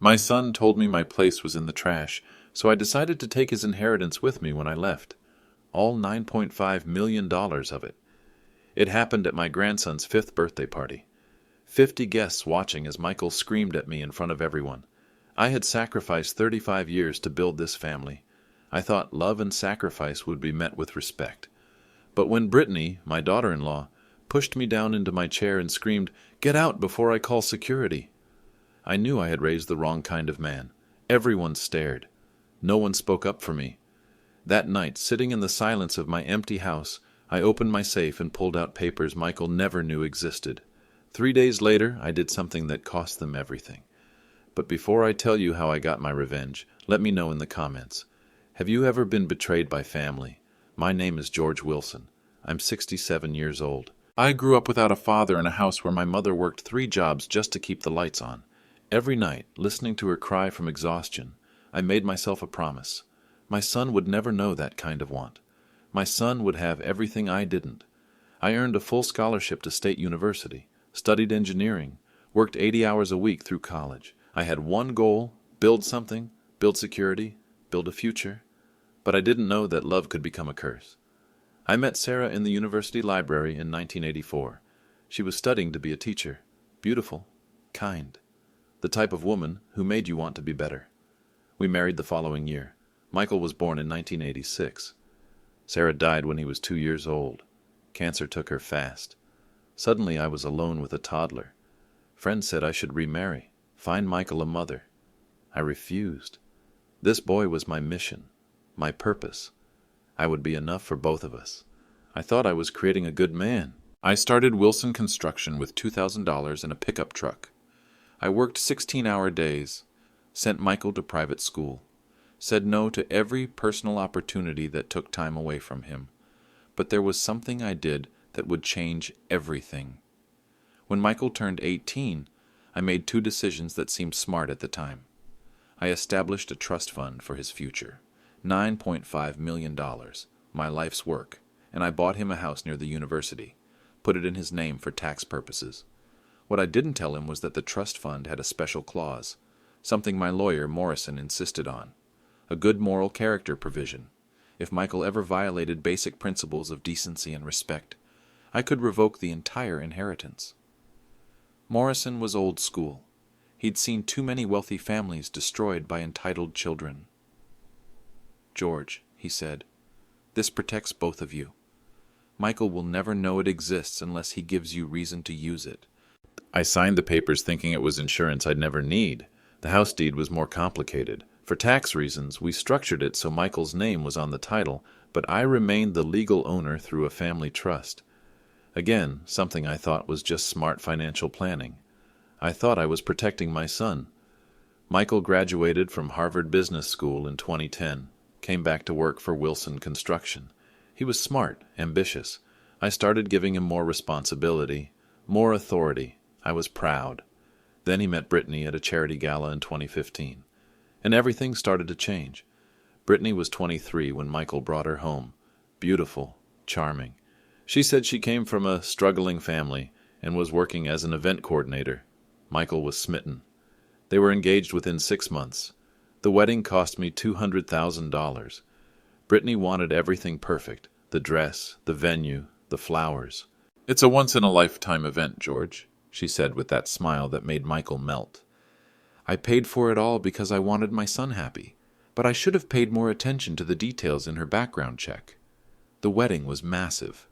My son told me my place was in the trash, so I decided to take his inheritance with me when I left. All $9.5 million of it. It happened at my grandson's 5th birthday party. 50 guests watching as Michael screamed at me in front of everyone. I had sacrificed 35 years to build this family. I thought love and sacrifice would be met with respect. But when Britney, my daughter-in-law, pushed me down into my chair and screamed, "Get out before I call security," I knew I had raised the wrong kind of man. Everyone stared. No one spoke up for me. That night, sitting in the silence of my empty house, I opened my safe and pulled out papers Michael never knew existed. 3 days later, I did something that cost them everything. But before I tell you how I got my revenge, let me know in the comments. Have you ever been betrayed by family? My name is George Wilson. I'm 67 years old. I grew up without a father in a house where my mother worked 3 jobs just to keep the lights on. Every night, listening to her cry from exhaustion, I made myself a promise. My son would never know that kind of want. My son would have everything I didn't. I earned a full scholarship to State University, studied engineering, worked 80 hours a week through college. I had one goal: build something, build security, build a future. But I didn't know that love could become a curse. I met Sarah in the university library in 1984. She was studying to be a teacher. Beautiful, kind. The type of woman who made you want to be better. We married the following year. Michael was born in 1986. Sarah died when he was 2 years old. Cancer took her fast. Suddenly I was alone with a toddler. Friends said I should remarry, find Michael a mother. I refused. This boy was my mission, my purpose. I would be enough for both of us. I thought I was creating a good man. I started Wilson Construction with $2,000 and a pickup truck. I worked 16-hour days, sent Michael to private school, said no to every personal opportunity that took time away from him. But there was something I did that would change everything. When Michael turned 18, I made 2 decisions that seemed smart at the time. I established a trust fund for his future, $9.5 million, my life's work, and I bought him a house near the university, put it in his name for tax purposes. What I didn't tell him was that the trust fund had a special clause, something my lawyer, Morrison, insisted on, a good moral character provision. If Michael ever violated basic principles of decency and respect, I could revoke the entire inheritance. Morrison was old school. He'd seen too many wealthy families destroyed by entitled children. "George," he said, "this protects both of you. Michael will never know it exists unless he gives you reason to use it." I signed the papers thinking it was insurance I'd never need. The house deed was more complicated. For tax reasons, we structured it so Michael's name was on the title, but I remained the legal owner through a family trust. Again, something I thought was just smart financial planning. I thought I was protecting my son. Michael graduated from Harvard Business School in 2010, came back to work for Wilson Construction. He was smart, ambitious. I started giving him more responsibility, more authority. I was proud. Then he met Britney at a charity gala in 2015. And everything started to change. Britney was 23 when Michael brought her home. Beautiful, charming. She said she came from a struggling family and was working as an event coordinator. Michael was smitten. They were engaged within 6 months. The wedding cost me $200,000. Britney wanted everything perfect, the dress, the venue, the flowers. "It's a once-in-a-lifetime event, George," she said with that smile that made Michael melt. I paid for it all because I wanted my son happy, but I should have paid more attention to the details in her background check. The wedding was massive.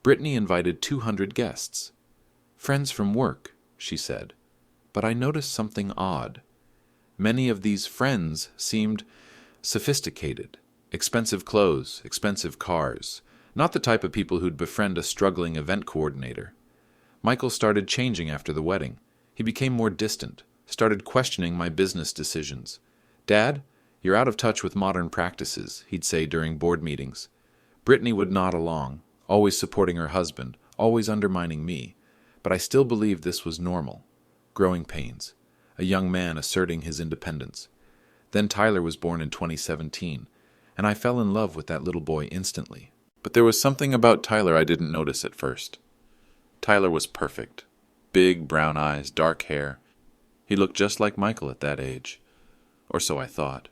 Britney invited 200 guests. "Friends from work," she said, but I noticed something odd. Many of these friends seemed sophisticated, expensive clothes, expensive cars, not the type of people who'd befriend a struggling event coordinator. Michael started changing after the wedding. He became more distant, started questioning my business decisions. "Dad, you're out of touch with modern practices," he'd say during board meetings. Britney would nod along, always supporting her husband, always undermining me, but I still believed this was normal. Growing pains. A young man asserting his independence. Then Tyler was born in 2017, and I fell in love with that little boy instantly. But there was something about Tyler I didn't notice at first. Tyler was perfect. Big brown eyes, dark hair. He looked just like Michael at that age. Or so I thought.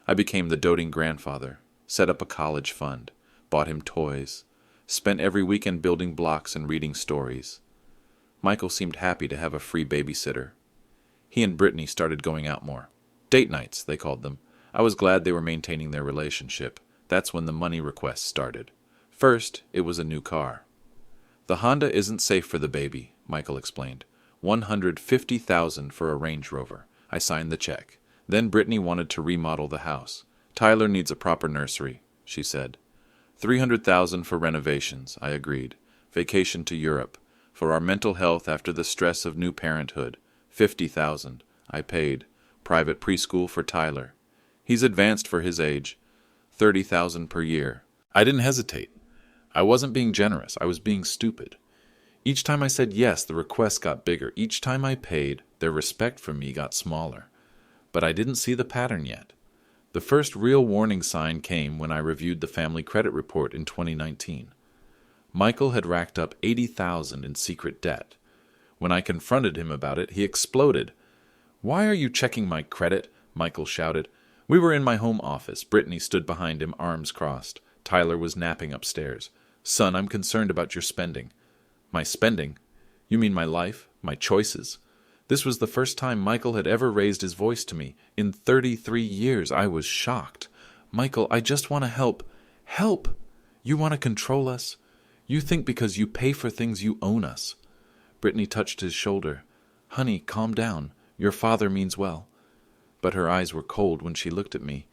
I became the doting grandfather, set up a college fund, bought him toys, spent every weekend building blocks and reading stories. Michael seemed happy to have a free babysitter. He and Britney started going out more. Date nights, they called them. I was glad they were maintaining their relationship. That's when the money requests started. First, it was a new car. The Honda isn't safe for the baby, Michael explained. $150,000 for a Range Rover. I signed the check. Then Britney wanted to remodel the house. Tyler needs a proper nursery, she said. $300,000 for renovations, I agreed. Vacation to Europe. For our mental health after the stress of new parenthood. $50,000, I paid. Private preschool for Tyler. He's advanced for his age. $30,000 per year. I didn't hesitate. I wasn't being generous, I was being stupid. Each time I said yes, the requests got bigger. Each time I paid, their respect for me got smaller. But I didn't see the pattern yet. The first real warning sign came when I reviewed the family credit report in 2019. Michael had racked up $80,000 in secret debt. When I confronted him about it, he exploded. "Why are you checking my credit?" Michael shouted. We were in my home office. Britney stood behind him, arms crossed. Tyler was napping upstairs. "Son, I'm concerned about your spending." "My spending? You mean my life, my choices?" This was the first time Michael had ever raised his voice to me. In 33 years, I was shocked. "Michael, I just want to help." "Help? You want to control us? You think because you pay for things you own us." Britney touched his shoulder. "Honey, calm down. Your father means well." But her eyes were cold when she looked at me.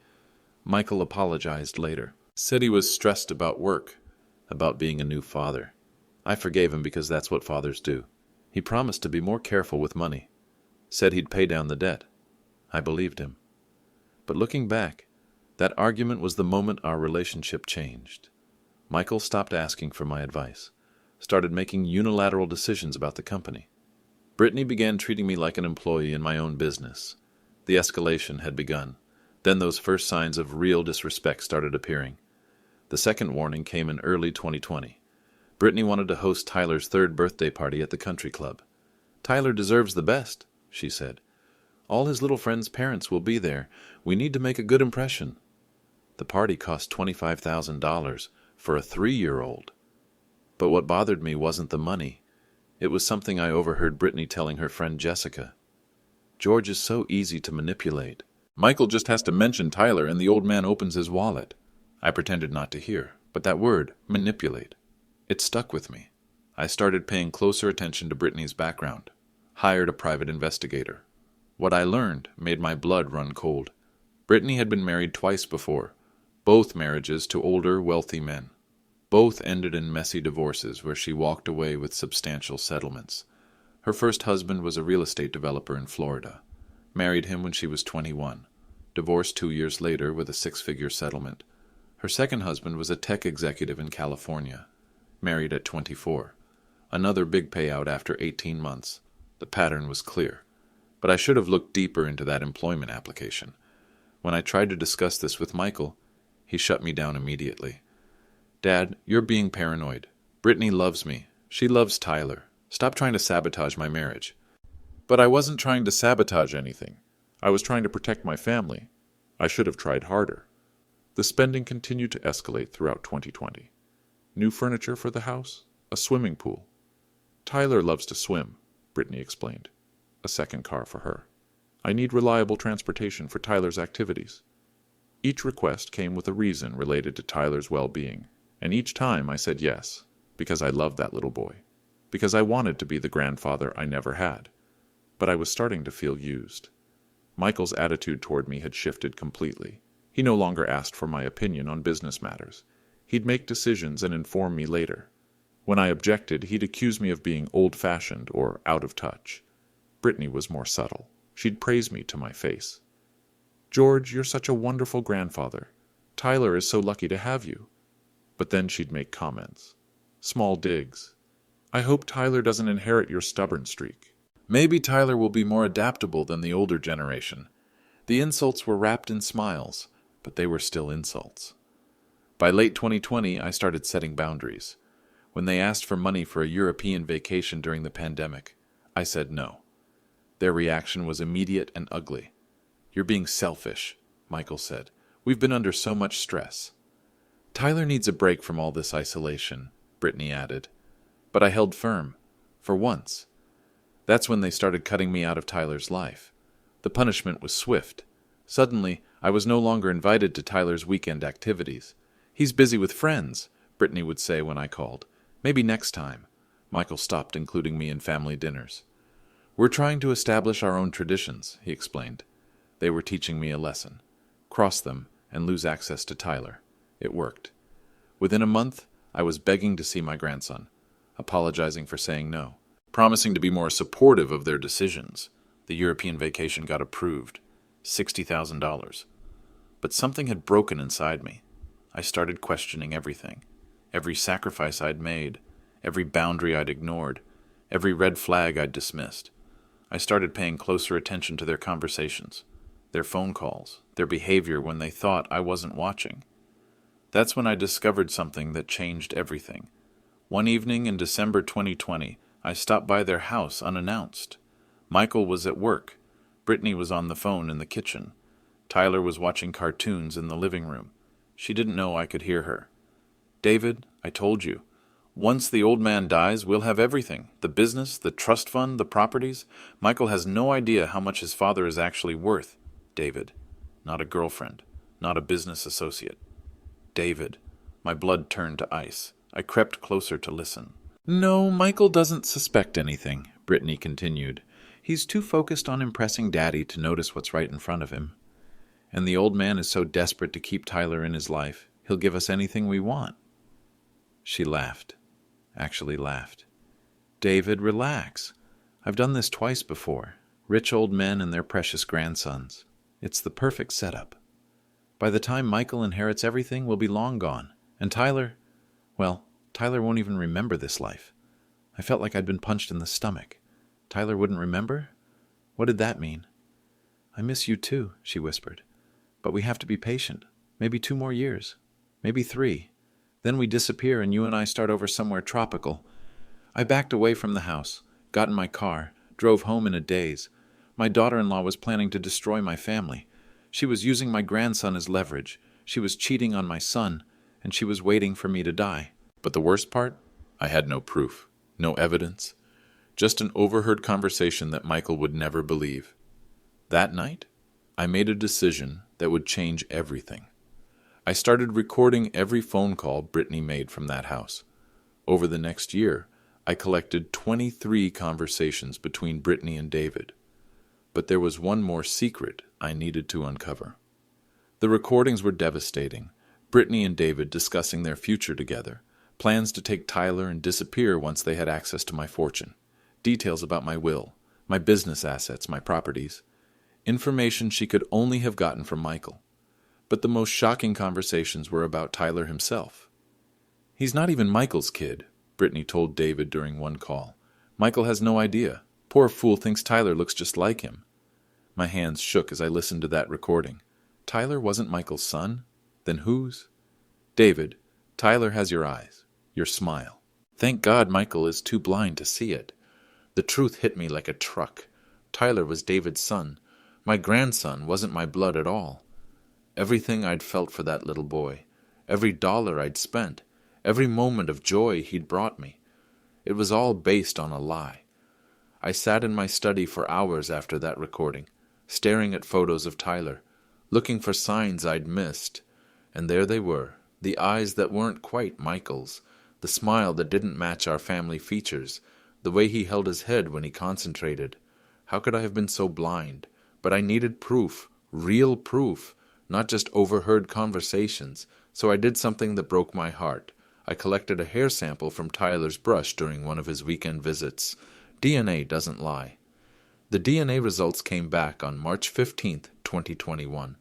Michael apologized later. Said he was stressed about work, about being a new father. I forgave him because that's what fathers do. He promised to be more careful with money. Said he'd pay down the debt. I believed him. But looking back, that argument was the moment our relationship changed. Michael stopped asking for my advice, started making unilateral decisions about the company. Britney began treating me like an employee in my own business. The escalation had begun. Then those first signs of real disrespect started appearing. The second warning came in early 2020. Britney wanted to host Tyler's 3rd birthday party at the country club. "Tyler deserves the best," she said. "All his little friends' parents will be there. We need to make a good impression." The party cost $25,000 for a 3-year-old. But what bothered me wasn't the money. It was something I overheard Britney telling her friend Jessica. "George is so easy to manipulate. Michael just has to mention Tyler and the old man opens his wallet." I pretended not to hear, but that word, manipulate, it stuck with me. I started paying closer attention to Britney's background, hired a private investigator. What I learned made my blood run cold. Britney had been married twice before, both marriages to older, wealthy men. Both ended in messy divorces where she walked away with substantial settlements. Her first husband was a real estate developer in Florida. Married him when she was 21. Divorced 2 years later with a 6-figure settlement. Her second husband was a tech executive in California. Married at 24. Another big payout after 18 months. The pattern was clear. But I should have looked deeper into that employment application. When I tried to discuss this with Michael, he shut me down immediately. "Dad, you're being paranoid. Britney loves me. She loves Tyler. Stop trying to sabotage my marriage." But I wasn't trying to sabotage anything. I was trying to protect my family. I should have tried harder. The spending continued to escalate throughout 2020. New furniture for the house, a swimming pool. "Tyler loves to swim," Britney explained. "A second car for her. I need reliable transportation for Tyler's activities." Each request came with a reason related to Tyler's well-being, and each time I said yes, because I loved that little boy, because I wanted to be the grandfather I never had. But I was starting to feel used. Michael's attitude toward me had shifted completely. He no longer asked for my opinion on business matters. He'd make decisions and inform me later. When I objected, he'd accuse me of being old-fashioned or out of touch. Britney was more subtle. She'd praise me to my face. "George, you're such a wonderful grandfather. Tyler is so lucky to have you." But then she'd make comments. Small digs. "I hope Tyler doesn't inherit your stubborn streak. Maybe Tyler will be more adaptable than the older generation." The insults were wrapped in smiles, but they were still insults. By late 2020, I started setting boundaries. When they asked for money for a European vacation during the pandemic, I said no. Their reaction was immediate and ugly. "You're being selfish," Michael said. "We've been under so much stress." "Tyler needs a break from all this isolation," Britney added. But I held firm. For once. That's when they started cutting me out of Tyler's life. The punishment was swift. Suddenly, I was no longer invited to Tyler's weekend activities. "He's busy with friends," Britney would say when I called. "Maybe next time." Michael stopped including me in family dinners. "We're trying to establish our own traditions," he explained. They were teaching me a lesson. Cross them and lose access to Tyler. It worked. Within a month, I was begging to see my grandson, apologizing for saying no, promising to be more supportive of their decisions. The European vacation got approved. $60,000. But something had broken inside me. I started questioning everything. Every sacrifice I'd made, every boundary I'd ignored, every red flag I'd dismissed. I started paying closer attention to their conversations, their phone calls, their behavior when they thought I wasn't watching. That's when I discovered something that changed everything. One evening in December 2020, I stopped by their house unannounced. Michael was at work. Britney was on the phone in the kitchen. Tyler was watching cartoons in the living room. She didn't know I could hear her. "David, I told you. Once the old man dies, we'll have everything. The business, the trust fund, the properties. Michael has no idea how much his father is actually worth. David. Not a girlfriend. Not a business associate. David." My blood turned to ice. I crept closer to listen. "No, Michael doesn't suspect anything," Britney continued. "He's too focused on impressing Daddy to notice what's right in front of him. And the old man is so desperate to keep Tyler in his life, he'll give us anything we want." She laughed. Actually laughed. "David, relax. I've done this twice before. Rich old men and their precious grandsons. It's the perfect setup. By the time Michael inherits everything, we'll be long gone. And Tyler, well, Tyler won't even remember this life." I felt like I'd been punched in the stomach. Tyler wouldn't remember? What did that mean? "I miss you too," she whispered. "But we have to be patient. Maybe 2 more years. Maybe 3. Then we disappear and you and I start over somewhere tropical." I backed away from the house, got in my car, drove home in a daze. My daughter-in-law was planning to destroy my family. She was using my grandson as leverage. She was cheating on my son, and she was waiting for me to die. But the worst part? I had no proof, no evidence. Just an overheard conversation that Michael would never believe. That night, I made a decision that would change everything. I started recording every phone call Britney made from that house. Over the next year, I collected 23 conversations between Britney and David. But there was one more secret I needed to uncover. The recordings were devastating. Britney and David discussing their future together, plans to take Tyler and disappear once they had access to my fortune, details about my will, my business assets, my properties, information she could only have gotten from Michael. But the most shocking conversations were about Tyler himself. "He's not even Michael's kid," Britney told David during one call. "Michael has no idea. Poor fool thinks Tyler looks just like him." My hands shook as I listened to that recording. Tyler wasn't Michael's son? Then whose? "David, Tyler has your eyes, your smile. Thank God Michael is too blind to see it." The truth hit me like a truck. Tyler was David's son. My grandson wasn't my blood at all. Everything I'd felt for that little boy, every dollar I'd spent, every moment of joy he'd brought me, it was all based on a lie. I sat in my study for hours after that recording, staring at photos of Tyler, looking for signs I'd missed. And there they were, the eyes that weren't quite Michael's, the smile that didn't match our family features, the way he held his head when he concentrated. How could I have been so blind? But I needed proof, real proof, not just overheard conversations, so I did something that broke my heart. I collected a hair sample from Tyler's brush during one of his weekend visits. DNA doesn't lie. The DNA results came back on March 15th, 2021.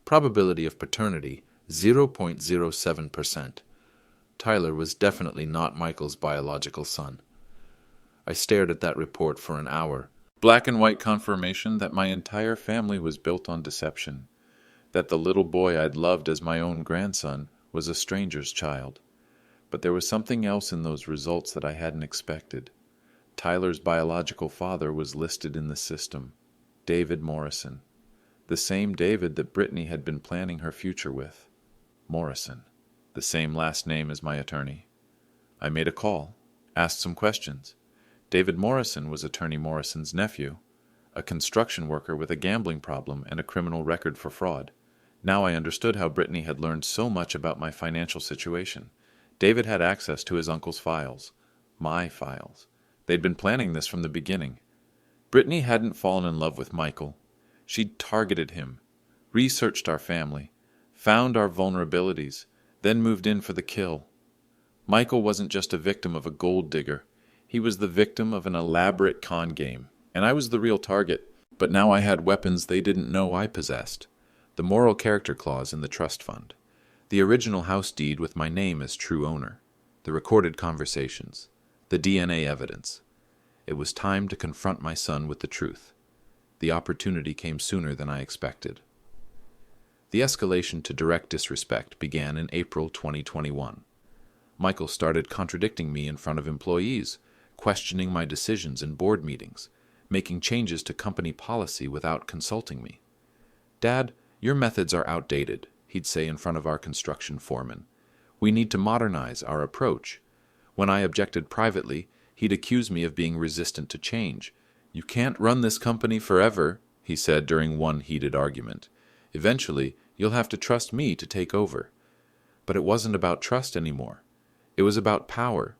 Probability of paternity, 0.07%. Tyler was definitely not Michael's biological son. I stared at that report for an hour. Black and white confirmation that my entire family was built on deception, that the little boy I'd loved as my own grandson was a stranger's child. But there was something else in those results that I hadn't expected. Tyler's biological father was listed in the system, David Morrison, the same David that Britney had been planning her future with. Morrison, the same last name as my attorney. I made a call, asked some questions. David Morrison was Attorney Morrison's nephew, a construction worker with a gambling problem and a criminal record for fraud. Now I understood how Britney had learned so much about my financial situation. David had access to his uncle's files, my files. They'd been planning this from the beginning. Britney hadn't fallen in love with Michael. She'd targeted him, researched our family, found our vulnerabilities, then moved in for the kill. Michael wasn't just a victim of a gold digger. He was the victim of an elaborate con game, and I was the real target. But now I had weapons they didn't know I possessed. The moral character clause in the trust fund, the original house deed with my name as true owner, the recorded conversations, the DNA evidence. It was time to confront my son with the truth. The opportunity came sooner than I expected. The escalation to direct disrespect began in April 2021. Michael started contradicting me in front of employees, questioning my decisions in board meetings, making changes to company policy without consulting me. "Dad, your methods are outdated," he'd say in front of our construction foreman. "We need to modernize our approach." When I objected privately, he'd accuse me of being resistant to change. "You can't run this company forever," he said during one heated argument. "Eventually, you'll have to trust me to take over." But it wasn't about trust anymore. It was about power.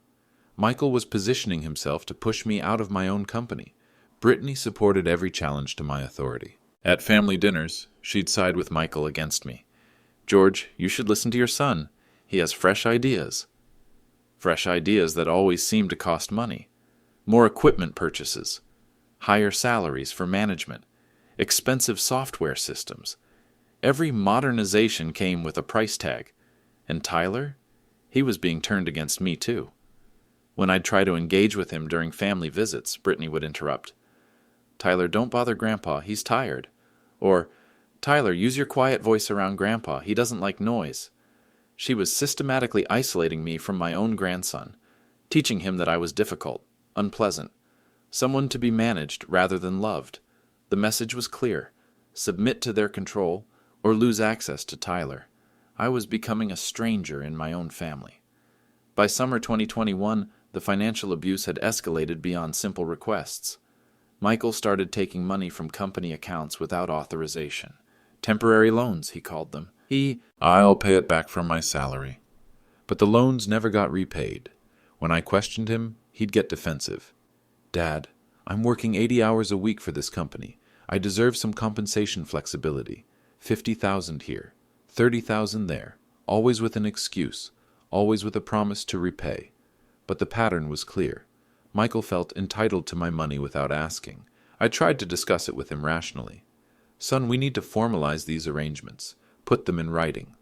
Michael was positioning himself to push me out of my own company. Britney supported every challenge to my authority. At family dinners, she'd side with Michael against me. "George, you should listen to your son. He has fresh ideas." Fresh ideas that always seemed to cost money. More equipment purchases. Higher salaries for management. Expensive software systems. Every modernization came with a price tag. And Tyler? He was being turned against me too. When I'd try to engage with him during family visits, Britney would interrupt. "Tyler, don't bother Grandpa, he's tired." Or, "Tyler, use your quiet voice around Grandpa, he doesn't like noise." She was systematically isolating me from my own grandson, teaching him that I was difficult, unpleasant, someone to be managed rather than loved. The message was clear: submit to their control or lose access to Tyler. I was becoming a stranger in my own family. By summer 2021, the financial abuse had escalated beyond simple requests. Michael started taking money from company accounts without authorization. Temporary loans, he called them. "I'll pay it back from my salary." But the loans never got repaid. When I questioned him, he'd get defensive. "Dad, I'm working 80 hours a week for this company. I deserve some compensation flexibility. 50,000 here, 30,000 there, always with an excuse, always with a promise to repay." But the pattern was clear. Michael felt entitled to my money without asking. I tried to discuss it with him rationally. "Son, we need to formalize these arrangements. Put them in writing."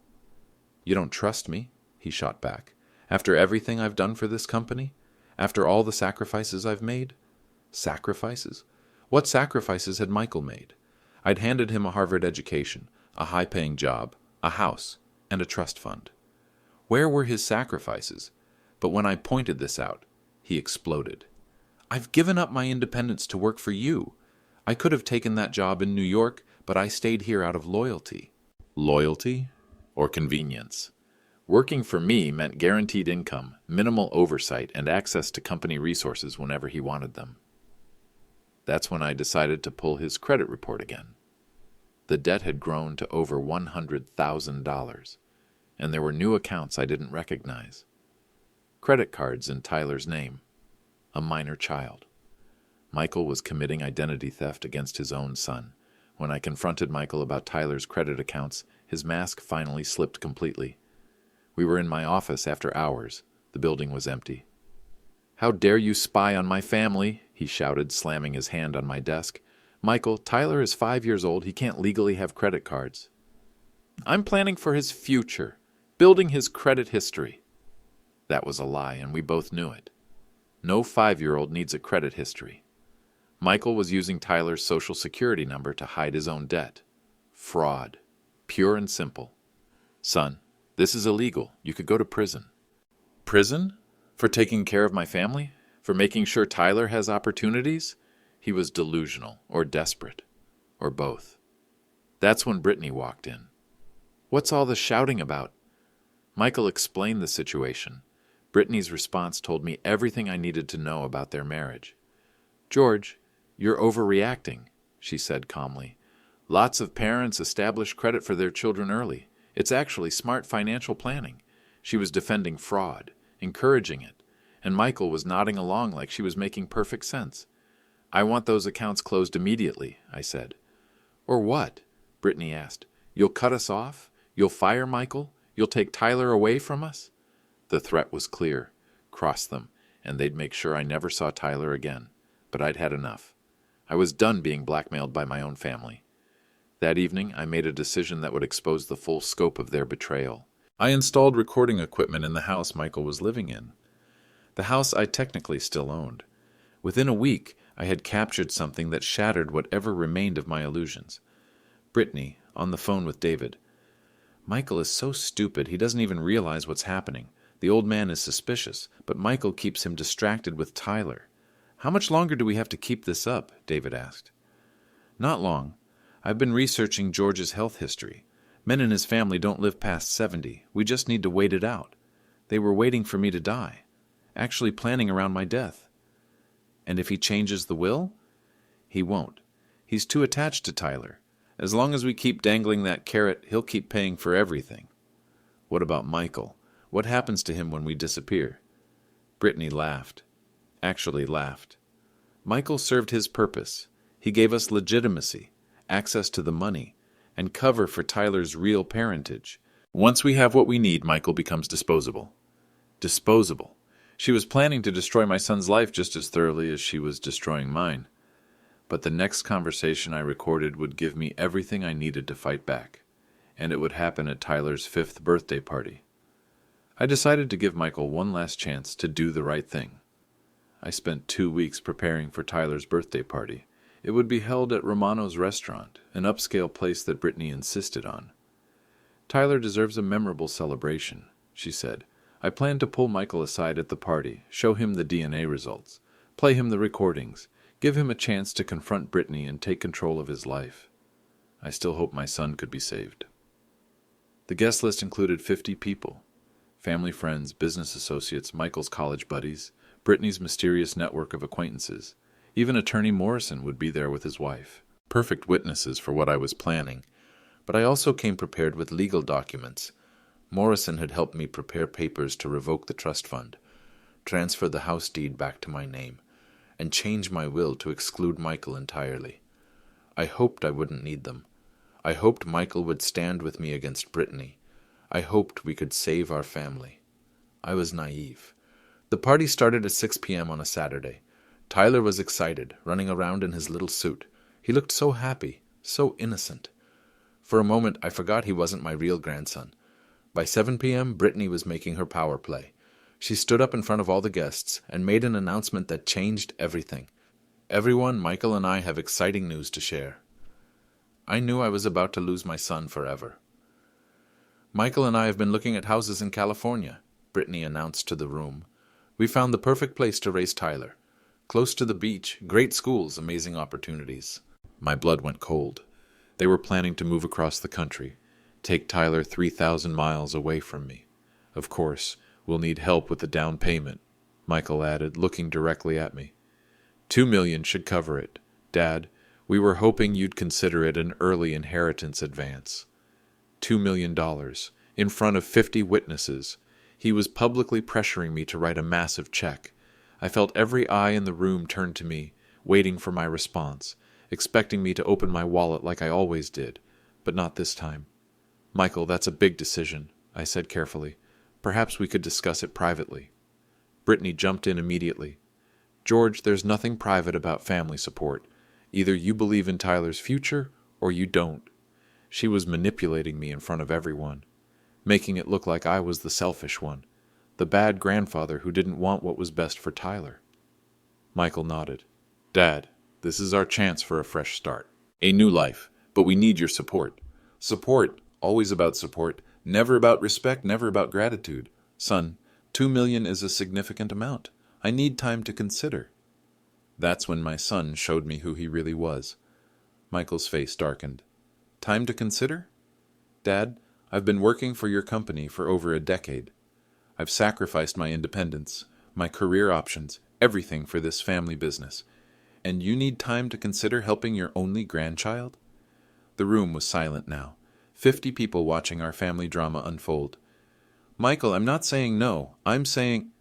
"You don't trust me?" he shot back. "After everything I've done for this company? After all the sacrifices I've made?" Sacrifices? What sacrifices had Michael made? I'd handed him a Harvard education, a high-paying job, a house, and a trust fund. Where were his sacrifices? But when I pointed this out, he exploded. "I've given up my independence to work for you. I could have taken that job in New York, but I stayed here out of loyalty." Loyalty or convenience? Working for me meant guaranteed income, minimal oversight, and access to company resources whenever he wanted them. That's when I decided to pull his credit report again. The debt had grown to over $100,000, and there were new accounts I didn't recognize. Credit cards in Tyler's name. A minor child. Michael was committing identity theft against his own son. When I confronted Michael about Tyler's credit accounts, his mask finally slipped completely. We were in my office after hours. The building was empty. "How dare you spy on my family?" he shouted, slamming his hand on my desk. "Michael, Tyler is 5 years old. He can't legally have credit cards." "I'm planning for his future, building his credit history." That was a lie, and we both knew it. No 5-year-old needs a credit history. Michael was using Tyler's social security number to hide his own debt. Fraud. Pure and simple. "Son, this is illegal. You could go to prison." "Prison? For taking care of my family? For making sure Tyler has opportunities? He was delusional or desperate, or both. That's when Britney walked in. "What's all the shouting about?" Michael explained the situation. Britney's response told me everything I needed to know about their marriage. "George, you're overreacting," she said calmly. "Lots of parents establish credit for their children early. It's actually smart financial planning." She was defending fraud, encouraging it, and Michael was nodding along like she was making perfect sense. "I want those accounts closed immediately," I said. "Or what?" Britney asked. "You'll cut us off? You'll fire Michael? You'll take Tyler away from us?" The threat was clear. Cross them, and they'd make sure I never saw Tyler again. But I'd had enough. I was done being blackmailed by my own family. That evening, I made a decision that would expose the full scope of their betrayal. I installed recording equipment in the house Michael was living in. The house I technically still owned. Within a week, I had captured something that shattered whatever remained of my illusions. Britney, on the phone with David. "Michael is so stupid he doesn't even realize what's happening. The old man is suspicious, but Michael keeps him distracted with Tyler." "How much longer do we have to keep this up?" David asked. "Not long. I've been researching George's health history. Men in his family don't live past 70. We just need to wait it out. They were waiting for me to die, actually planning around my death." "And if he changes the will?" "He won't. He's too attached to Tyler. As long as we keep dangling that carrot, he'll keep paying for everything." "What about Michael? What happens to him when we disappear?" Britney laughed. Actually laughed. "Michael served his purpose. He gave us legitimacy, access to the money, and cover for Tyler's real parentage. Once we have what we need, Michael becomes disposable." Disposable. She was planning to destroy my son's life just as thoroughly as she was destroying mine. But the next conversation I recorded would give me everything I needed to fight back, and it would happen at Tyler's 5th birthday party. I decided to give Michael one last chance to do the right thing. I spent 2 weeks preparing for Tyler's birthday party. It would be held at Romano's restaurant, an upscale place that Britney insisted on. "Tyler deserves a memorable celebration," she said. "I plan to pull Michael aside at the party, show him the DNA results, play him the recordings, give him a chance to confront Britney and take control of his life. I still hope my son could be saved." The guest list included 50 people. Family, friends, business associates, Michael's college buddies, Britney's mysterious network of acquaintances. Even Attorney Morrison would be there with his wife. Perfect witnesses for what I was planning. But I also came prepared with legal documents. Morrison had helped me prepare papers to revoke the trust fund, transfer the house deed back to my name, and change my will to exclude Michael entirely. I hoped I wouldn't need them. I hoped Michael would stand with me against Britney. I hoped we could save our family. I was naive. The party started at 6 p.m. on a Saturday. Tyler was excited, running around in his little suit. He looked so happy, so innocent. For a moment, I forgot he wasn't my real grandson. By 7 p.m., Britney was making her power play. She stood up in front of all the guests and made an announcement that changed everything. "Everyone, Michael and I have exciting news to share." I knew I was about to lose my son forever. "Michael and I have been looking at houses in California," Britney announced to the room. "We found the perfect place to raise Tyler. Close to the beach, great schools, amazing opportunities." My blood went cold. They were planning to move across the country, take Tyler 3,000 miles away from me. "Of course, we'll need help with the down payment," Michael added, looking directly at me. $2 million should cover it. Dad, we were hoping you'd consider it an early inheritance advance." $2 million, in front of 50 witnesses. He was publicly pressuring me to write a massive check. I felt every eye in the room turn to me, waiting for my response, expecting me to open my wallet like I always did, but not this time. "Michael, that's a big decision," I said carefully. "Perhaps we could discuss it privately." Britney jumped in immediately. "George, there's nothing private about family support. Either you believe in Tyler's future, or you don't." She was manipulating me in front of everyone, making it look like I was the selfish one, the bad grandfather who didn't want what was best for Tyler. Michael nodded. "Dad, this is our chance for a fresh start. A new life, but we need your support. Support, always about support, never about respect, never about gratitude. Son, $2 million is a significant amount. I need time to consider. That's when my son showed me who he really was. Michael's face darkened. Time to consider? Dad, I've been working for your company for over a decade. I've sacrificed my independence, my career options, everything for this family business. And you need time to consider helping your only grandchild? The room was silent now, 50 people watching our family drama unfold. Michael, I'm not saying no. I'm saying...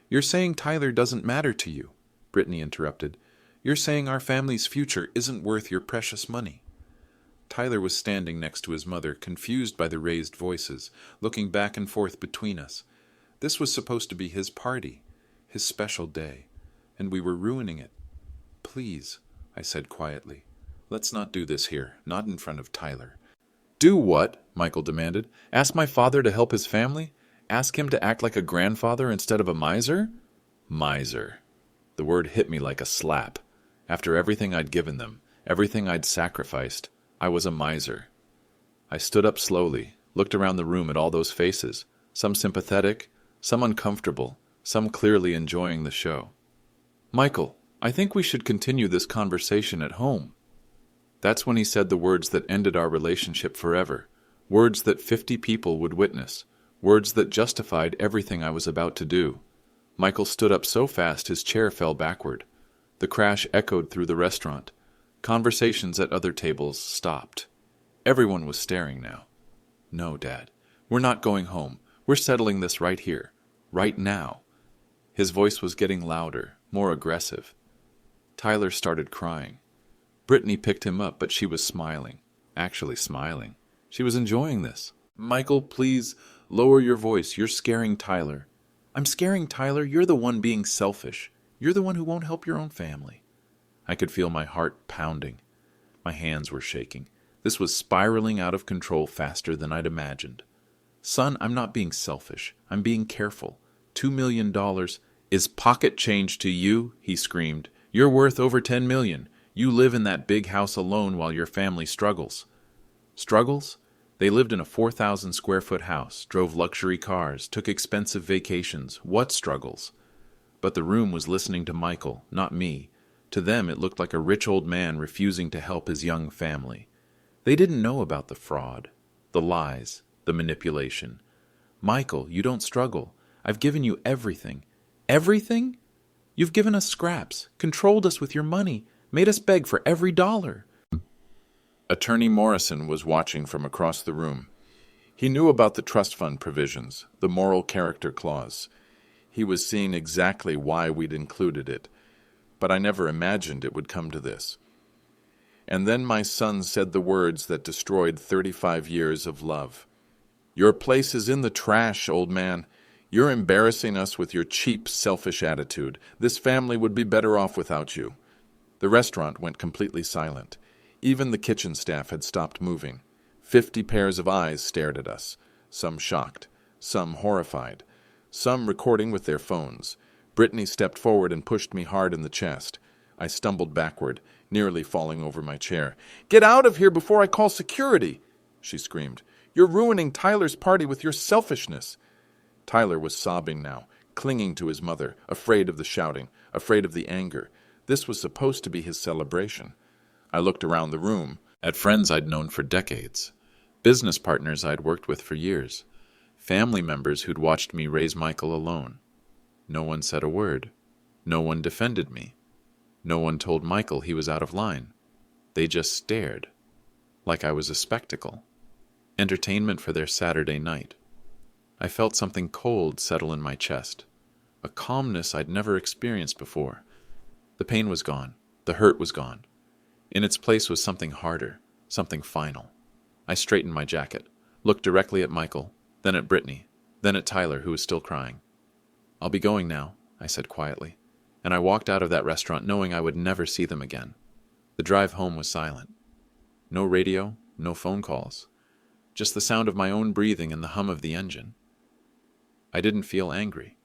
You're saying Tyler doesn't matter to you, Britney interrupted. You're saying our family's future isn't worth your precious money. Tyler was standing next to his mother, confused by the raised voices, looking back and forth between us. This was supposed to be his party, his special day, and we were ruining it. Please, I said quietly, let's not do this here, not in front of Tyler. Do what? Michael demanded. Ask my father to help his family? Ask him to act like a grandfather instead of a miser? Miser. The word hit me like a slap. After everything I'd given them, everything I'd sacrificed, I was a miser. I stood up slowly, looked around the room at all those faces, some sympathetic, some uncomfortable, some clearly enjoying the show. Michael, I think we should continue this conversation at home. That's when he said the words that ended our relationship forever, words that 50 people would witness, words that justified everything I was about to do. Michael stood up so fast his chair fell backward. The crash echoed through the restaurant. Conversations at other tables stopped. Everyone was staring now. No, Dad. We're not going home. We're settling this right here. Right now. His voice was getting louder, more aggressive. Tyler started crying. Britney picked him up, but she was smiling. Actually smiling. She was enjoying this. Michael, please, lower your voice. You're scaring Tyler. I'm scaring Tyler. You're the one being selfish. You're the one who won't help your own family. I could feel my heart pounding. My hands were shaking. This was spiraling out of control faster than I'd imagined. Son, I'm not being selfish. I'm being careful. $2 million is pocket change to you, he screamed. You're worth over $10 million. You live in that big house alone while your family struggles. Struggles? They lived in a 4,000 square foot house, drove luxury cars, took expensive vacations. What struggles? But the room was listening to Michael, not me. To them it looked like a rich old man refusing to help his young family. They didn't know about the fraud, the lies, the manipulation. Michael, you don't struggle. I've given you everything. Everything? You've given us scraps, controlled us with your money, made us beg for every dollar. Attorney Morrison was watching from across the room. He knew about the trust fund provisions, the moral character clause. He was seeing exactly why we'd included it, but I never imagined it would come to this. And then my son said the words that destroyed 35 years of love. Your place is in the trash, old man. You're embarrassing us with your cheap, selfish attitude. This family would be better off without you. The restaurant went completely silent. Even the kitchen staff had stopped moving. 50 pairs of eyes stared at us, some shocked, some horrified, some recording with their phones. Britney stepped forward and pushed me hard in the chest. I stumbled backward, nearly falling over my chair. Get out of here before I call security, she screamed. You're ruining Tyler's party with your selfishness. Tyler was sobbing now, clinging to his mother, afraid of the shouting, afraid of the anger. This was supposed to be his celebration. I looked around the room, at friends I'd known for decades, business partners I'd worked with for years, family members who'd watched me raise Michael alone. No one said a word. No one defended me. No one told Michael he was out of line. They just stared, like I was a spectacle, entertainment for their Saturday night. I felt something cold settle in my chest, a calmness I'd never experienced before. The pain was gone. The hurt was gone. In its place was something harder, something final. I straightened my jacket, looked directly at Michael, then at Britney, then at Tyler, who was still crying. I'll be going now, I said quietly, and I walked out of that restaurant knowing I would never see them again. The drive home was silent. No radio, no phone calls, just the sound of my own breathing and the hum of the engine. I didn't feel angry.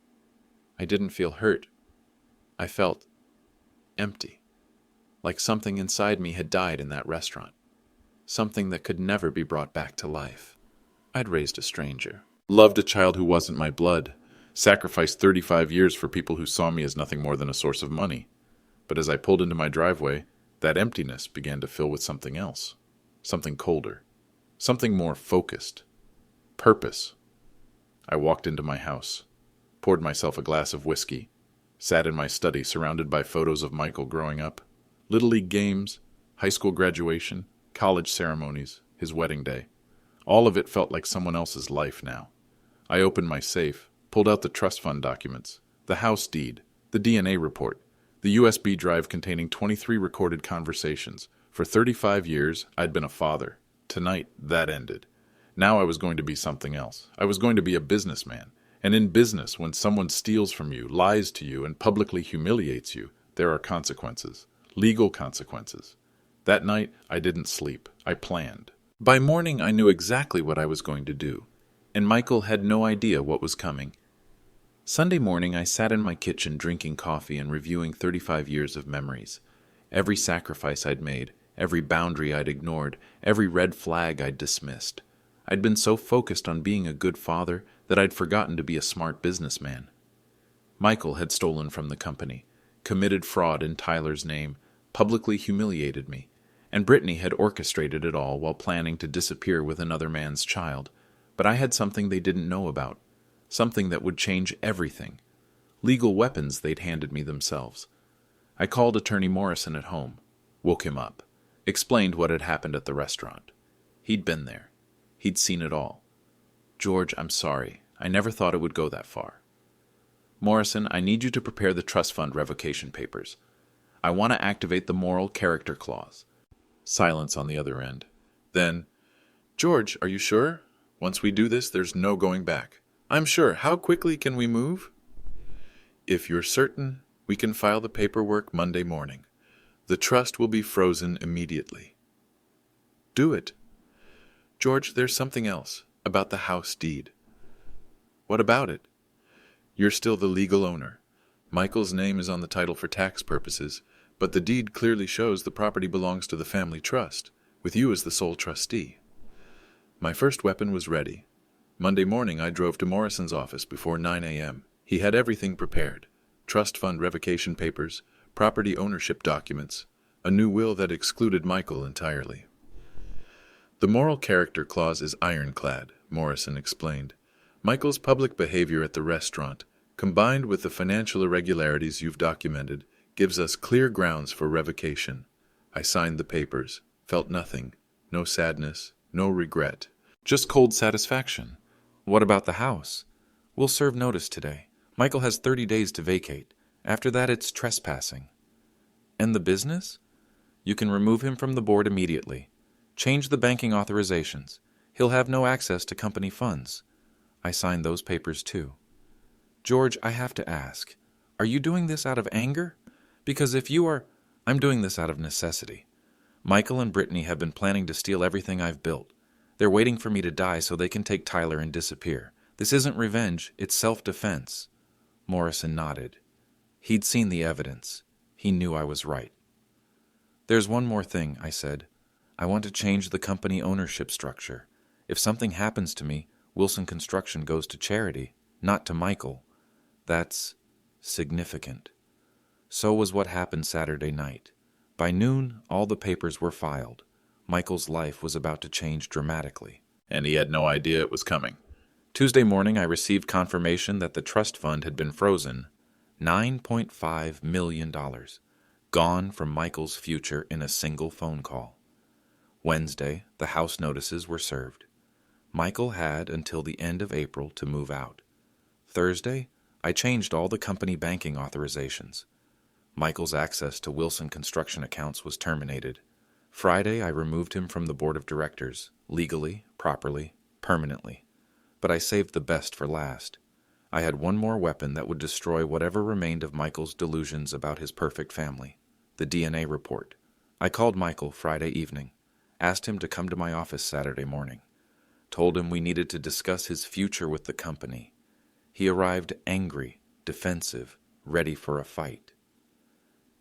I didn't feel hurt. I felt empty, like something inside me had died in that restaurant, something that could never be brought back to life. I'd raised a stranger, loved a child who wasn't my blood, Sacrificed 35 years for people who saw me as nothing more than a source of money. But as I pulled into my driveway, that emptiness began to fill with something else. Something colder. Something more focused. Purpose. I walked into my house, poured myself a glass of whiskey, sat in my study surrounded by photos of Michael growing up. Little league games, high school graduation, college ceremonies, his wedding day. All of it felt like someone else's life now. I opened my safe, pulled out the trust fund documents, the house deed, the DNA report, the USB drive containing 23 recorded conversations. For 35 years, I'd been a father. Tonight, that ended. Now I was going to be something else. I was going to be a businessman. And in business, when someone steals from you, lies to you, and publicly humiliates you, there are consequences. Legal consequences. That night, I didn't sleep. I planned. By morning, I knew exactly what I was going to do, and Michael had no idea what was coming. Sunday morning, I sat in my kitchen drinking coffee and reviewing 35 years of memories. Every sacrifice I'd made, every boundary I'd ignored, every red flag I'd dismissed. I'd been so focused on being a good father that I'd forgotten to be a smart businessman. Michael had stolen from the company, committed fraud in Tyler's name, publicly humiliated me, and Britney had orchestrated it all while planning to disappear with another man's child. But I had something they didn't know about, something that would change everything. Legal weapons they'd handed me themselves. I called Attorney Morrison at home, woke him up, explained what had happened at the restaurant. He'd been there. He'd seen it all. George, I'm sorry. I never thought it would go that far. Morrison, I need you to prepare the trust fund revocation papers. I want to activate the moral character clause. Silence on the other end. Then, George, are you sure? Once we do this, there's no going back. I'm sure. How quickly can we move? If you're certain, we can file the paperwork Monday morning. The trust will be frozen immediately. Do it. George, there's something else about the house deed. What about it? You're still the legal owner. Michael's name is on the title for tax purposes, but the deed clearly shows the property belongs to the family trust, with you as the sole trustee. My first weapon was ready. Monday morning I drove to Morrison's office before 9 a.m. He had everything prepared. Trust fund revocation papers, property ownership documents, a new will that excluded Michael entirely. The moral character clause is ironclad, Morrison explained. Michael's public behavior at the restaurant, combined with the financial irregularities you've documented, gives us clear grounds for revocation. I signed the papers, felt nothing, no sadness, no regret. Just cold satisfaction. What about the house? We'll serve notice today. Michael has 30 days to vacate. After that, it's trespassing. And the business? You can remove him from the board immediately. Change the banking authorizations. He'll have no access to company funds. I signed those papers too. George, I have to ask, are you doing this out of anger? Because if you are, I'm doing this out of necessity. Michael and Britney have been planning to steal everything I've built. They're waiting for me to die so they can take Tyler and disappear. This isn't revenge, it's self-defense. Morrison nodded. He'd seen the evidence. He knew I was right. There's one more thing, I said. I want to change the company ownership structure. If something happens to me, Wilson Construction goes to charity, not to Michael. That's significant. So was what happened Saturday night. By noon, all the papers were filed. Michael's life was about to change dramatically. And he had no idea it was coming. Tuesday morning, I received confirmation that the trust fund had been frozen. $9.5 million. Gone from Michael's future in a single phone call. Wednesday, the house notices were served. Michael had until the end of April to move out. Thursday, I changed all the company banking authorizations. Michael's access to Wilson Construction accounts was terminated. Friday, I removed him from the board of directors, legally, properly, permanently. But I saved the best for last. I had one more weapon that would destroy whatever remained of Michael's delusions about his perfect family, the DNA report. I called Michael Friday evening, asked him to come to my office Saturday morning, told him we needed to discuss his future with the company. He arrived angry, defensive, ready for a fight.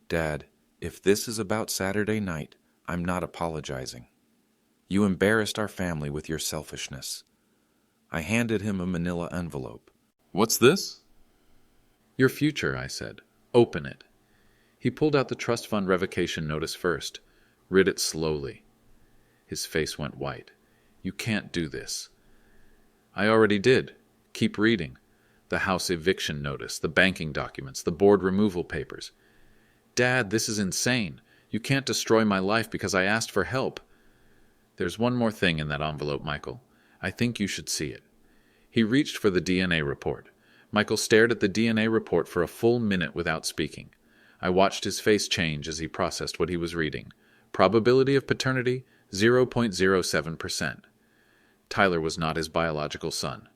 Dad, if this is about Saturday night, I'm not apologizing. You embarrassed our family with your selfishness. I handed him a manila envelope. What's this? Your future, I said. Open it. He pulled out the trust fund revocation notice first, read it slowly. His face went white. You can't do this. I already did. Keep reading. The house eviction notice, the banking documents, the board removal papers. Dad, this is insane. You can't destroy my life because I asked for help. There's one more thing in that envelope, Michael. I think you should see it. He reached for the DNA report. Michael stared at the DNA report for a full minute without speaking. I watched his face change as he processed what he was reading. Probability of paternity, 0.07%. Tyler was not his biological son.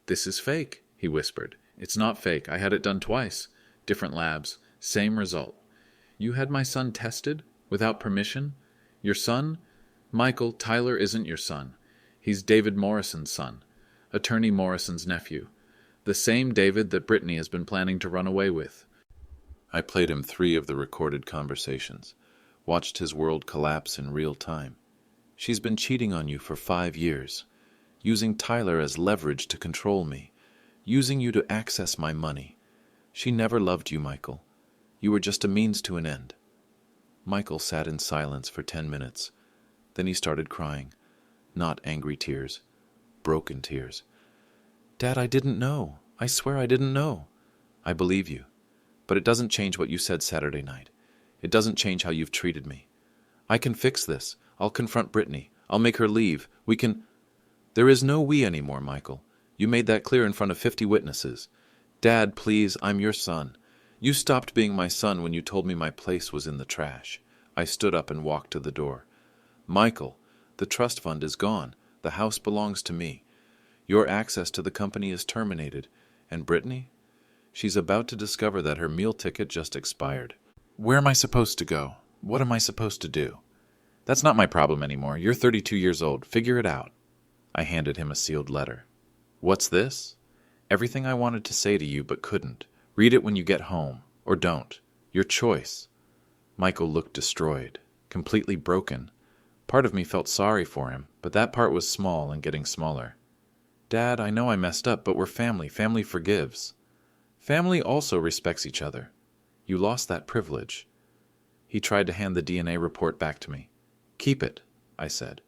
This is fake, he whispered. It's not fake. I had it done twice. Different labs. Same result. You had my son tested? Without permission? Your son? Michael, Tyler isn't your son. He's David Morrison's son. Attorney Morrison's nephew. The same David that Britney has been planning to run away with. I played him 3 of the recorded conversations. Watched his world collapse in real time. She's been cheating on you for 5 years. Using Tyler as leverage to control me. Using you to access my money. She never loved you, Michael. You were just a means to an end. Michael sat in silence for 10 minutes. Then he started crying. Not angry tears. Broken tears. Dad, I didn't know. I swear I didn't know. I believe you. But it doesn't change what you said Saturday night. It doesn't change how you've treated me. I can fix this. I'll confront Britney. I'll make her leave. We can... There is no we anymore, Michael. You made that clear in front of 50 witnesses. Dad, please, I'm your son. You stopped being my son when you told me my place was in the trash. I stood up and walked to the door. Michael, the trust fund is gone. The house belongs to me. Your access to the company is terminated. And Britney? She's about to discover that her meal ticket just expired. Where am I supposed to go? What am I supposed to do? That's not my problem anymore. You're 32 years old. Figure it out. I handed him a sealed letter. What's this? Everything I wanted to say to you but couldn't. Read it when you get home. Or don't. Your choice. Michael looked destroyed. Completely broken. Part of me felt sorry for him, but that part was small and getting smaller. Dad, I know I messed up, but we're family. Family forgives. Family also respects each other. You lost that privilege. He tried to hand the DNA report back to me. Keep it, I said.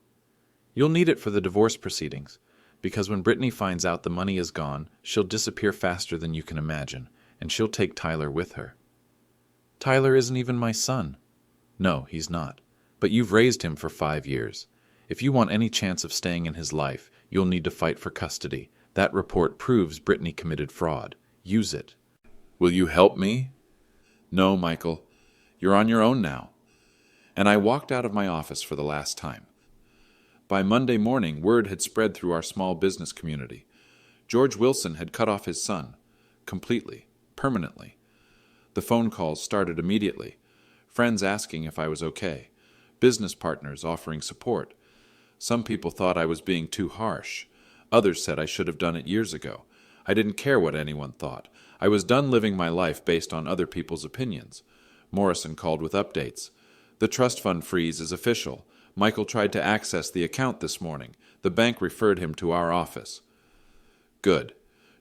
You'll need it for the divorce proceedings, because when Britney finds out the money is gone, she'll disappear faster than you can imagine, and she'll take Tyler with her. Tyler isn't even my son. No, he's not. But you've raised him for 5 years. If you want any chance of staying in his life, you'll need to fight for custody. That report proves Britney committed fraud. Use it. Will you help me? No, Michael. You're on your own now. And I walked out of my office for the last time. By Monday morning, word had spread through our small business community. George Wilson had cut off his son. Completely. Permanently. The phone calls started immediately. Friends asking if I was okay. Business partners offering support. Some people thought I was being too harsh. Others said I should have done it years ago. I didn't care what anyone thought. I was done living my life based on other people's opinions. Morrison called with updates. The trust fund freeze is official. Michael tried to access the account this morning. The bank referred him to our office. Good.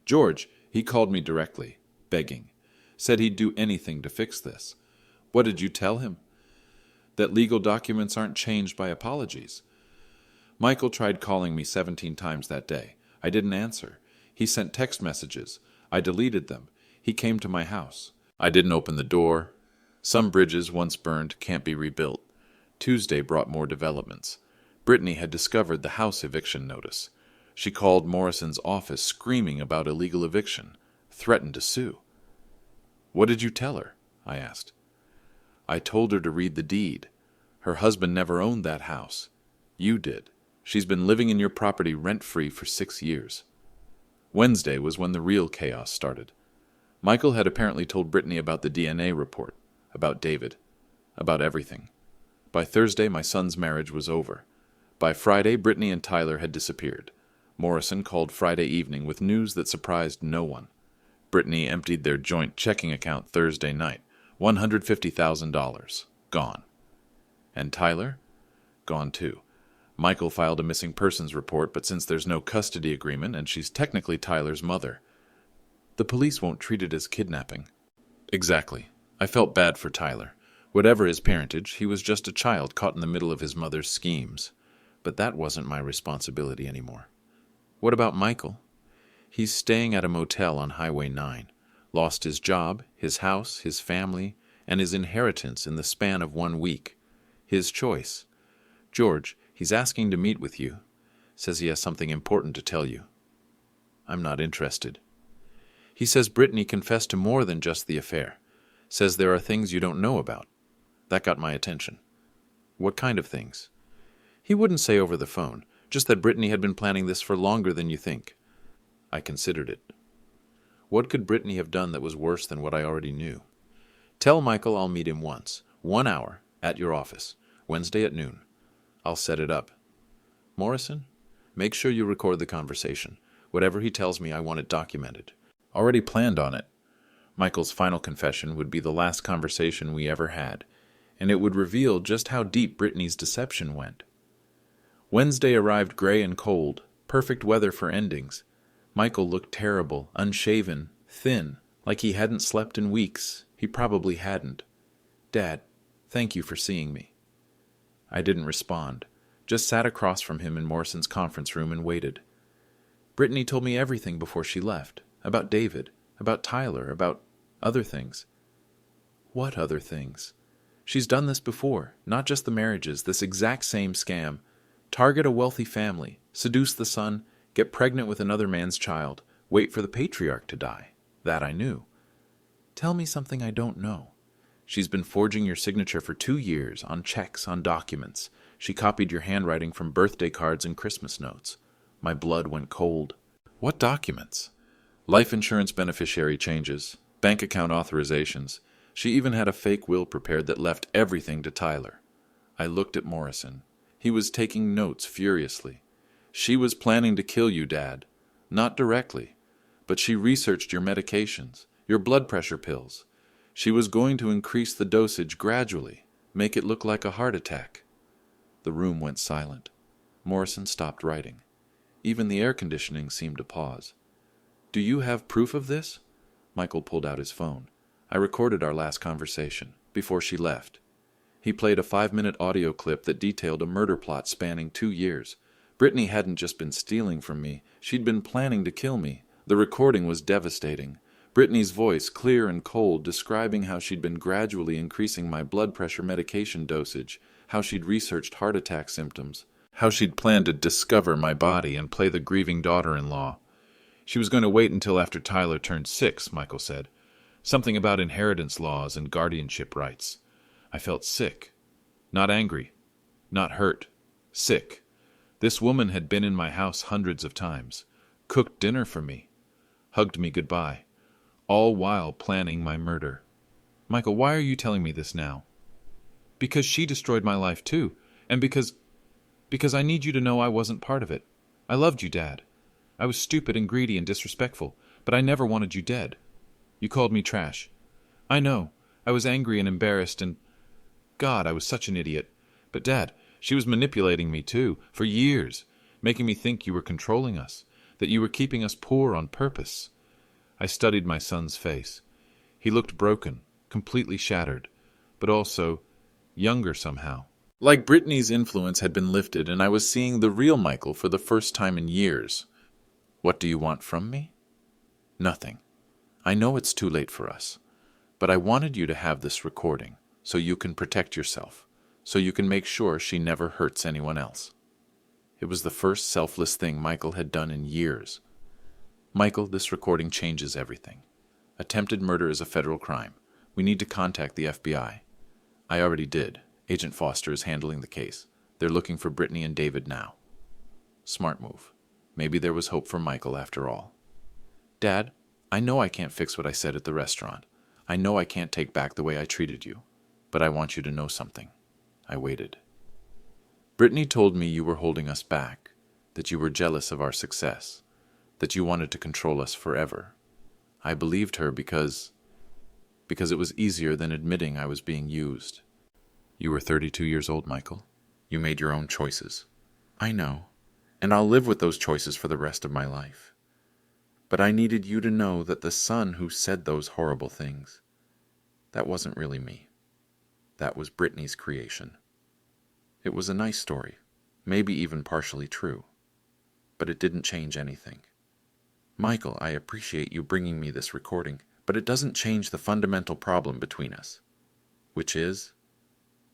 George, he called me directly, begging. Said he'd do anything to fix this. What did you tell him? That legal documents aren't changed by apologies. Michael tried calling me 17 times that day. I didn't answer. He sent text messages. I deleted them. He came to my house. I didn't open the door. Some bridges once burned can't be rebuilt. Tuesday brought more developments. Britney had discovered the house eviction notice. She called Morrison's office screaming about illegal eviction, threatened to sue. What did you tell her? I asked. I told her to read the deed. Her husband never owned that house. You did. She's been living in your property rent-free for 6 years. Wednesday was when the real chaos started. Michael had apparently told Britney about the DNA report, about David, about everything. By Thursday, my son's marriage was over. By Friday, Britney and Tyler had disappeared. Morrison called Friday evening with news that surprised no one. Britney emptied their joint checking account Thursday night. $150,000. Gone. And Tyler? Gone too. Michael filed a missing persons report, but since there's no custody agreement and she's technically Tyler's mother, The police won't treat it as kidnapping. Exactly. I felt bad for Tyler. Whatever his parentage, he was just a child caught in the middle of his mother's schemes. But that wasn't my responsibility anymore. What about Michael? He's staying at a motel on Highway 9. Lost his job, his house, his family, and his inheritance in the span of 1 week. His choice. George, he's asking to meet with you. Says he has something important to tell you. I'm not interested. He says Britney confessed to more than just the affair. Says there are things you don't know about. That got my attention. What kind of things? He wouldn't say over the phone, just that Britney had been planning this for longer than you think. I considered it. What could Britney have done that was worse than what I already knew? Tell Michael I'll meet him once, 1 hour, at your office, Wednesday at noon. I'll set it up. Morrison, make sure you record the conversation. Whatever he tells me, I want it documented. Already planned on it. Michael's final confession would be the last conversation we ever had, and it would reveal just how deep Britney's deception went. Wednesday arrived gray and cold, perfect weather for endings. Michael looked terrible, unshaven, thin, like he hadn't slept in weeks. He probably hadn't. Dad, thank you for seeing me. I didn't respond, just sat across from him in Morrison's conference room and waited. Britney told me everything before she left, about David, about Tyler, about other things. What other things? She's done this before, not just the marriages, this exact same scam. Target a wealthy family, seduce the son, get pregnant with another man's child, wait for the patriarch to die. That I knew. Tell me something I don't know. She's been forging your signature for 2 years, on checks, on documents. She copied your handwriting from birthday cards and Christmas notes. My blood went cold. What documents? Life insurance beneficiary changes, bank account authorizations. She even had a fake will prepared that left everything to Tyler. I looked at Morrison. He was taking notes furiously. She was planning to kill you, Dad. Not directly, but she researched your medications, your blood pressure pills. She was going to increase the dosage gradually, make it look like a heart attack. The room went silent. Morrison stopped writing. Even the air conditioning seemed to pause. Do you have proof of this? Michael pulled out his phone. I recorded our last conversation, before she left. He played a 5-minute audio clip that detailed a murder plot spanning 2 years. Britney hadn't just been stealing from me, she'd been planning to kill me. The recording was devastating. Britney's voice, clear and cold, describing how she'd been gradually increasing my blood pressure medication dosage, how she'd researched heart attack symptoms, how she'd planned to discover my body and play the grieving daughter-in-law. She was going to wait until after Tyler turned 6, Michael said. Something about inheritance laws and guardianship rights. I felt sick. Not angry. Not hurt. Sick. This woman had been in my house hundreds of times, cooked dinner for me, hugged me goodbye, all while planning my murder. Michael, why are you telling me this now? Because she destroyed my life too, and because I need you to know I wasn't part of it. I loved you, Dad. I was stupid and greedy and disrespectful, but I never wanted you dead. You called me trash. I know. I was angry and embarrassed and... God, I was such an idiot. But Dad, she was manipulating me too, for years, making me think you were controlling us, that you were keeping us poor on purpose. I studied my son's face. He looked broken, completely shattered, but also younger somehow. Like Britney's influence had been lifted and I was seeing the real Michael for the first time in years. What do you want from me? Nothing. I know it's too late for us, but I wanted you to have this recording so you can protect yourself, so you can make sure she never hurts anyone else. It was the first selfless thing Michael had done in years. Michael, this recording changes everything. Attempted murder is a federal crime. We need to contact the FBI. I already did. Agent Foster is handling the case. They're looking for Britney and David now. Smart move. Maybe there was hope for Michael after all. Dad, I know I can't fix what I said at the restaurant. I know I can't take back the way I treated you. But I want you to know something. I waited. Britney told me you were holding us back, that you were jealous of our success, that you wanted to control us forever. I believed her because it was easier than admitting I was being used. You were 32 years old, Michael. You made your own choices. I know, and I'll live with those choices for the rest of my life. But I needed you to know that the son who said those horrible things, that wasn't really me. That was Britney's creation. It was a nice story, maybe even partially true, but it didn't change anything. Michael, I appreciate you bringing me this recording, but it doesn't change the fundamental problem between us, which is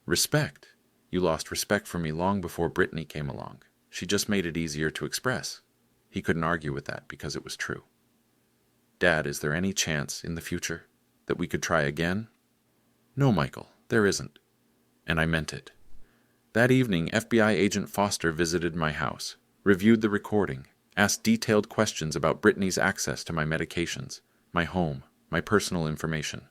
respect. You lost respect for me long before Britney came along. She just made it easier to express. He couldn't argue with that because it was true. Dad, is there any chance in the future that we could try again? No, Michael, there isn't. And I meant it. That evening, FBI agent Foster visited my house, reviewed the recording, asked detailed questions about Britney's access to my medications, my home, my personal information.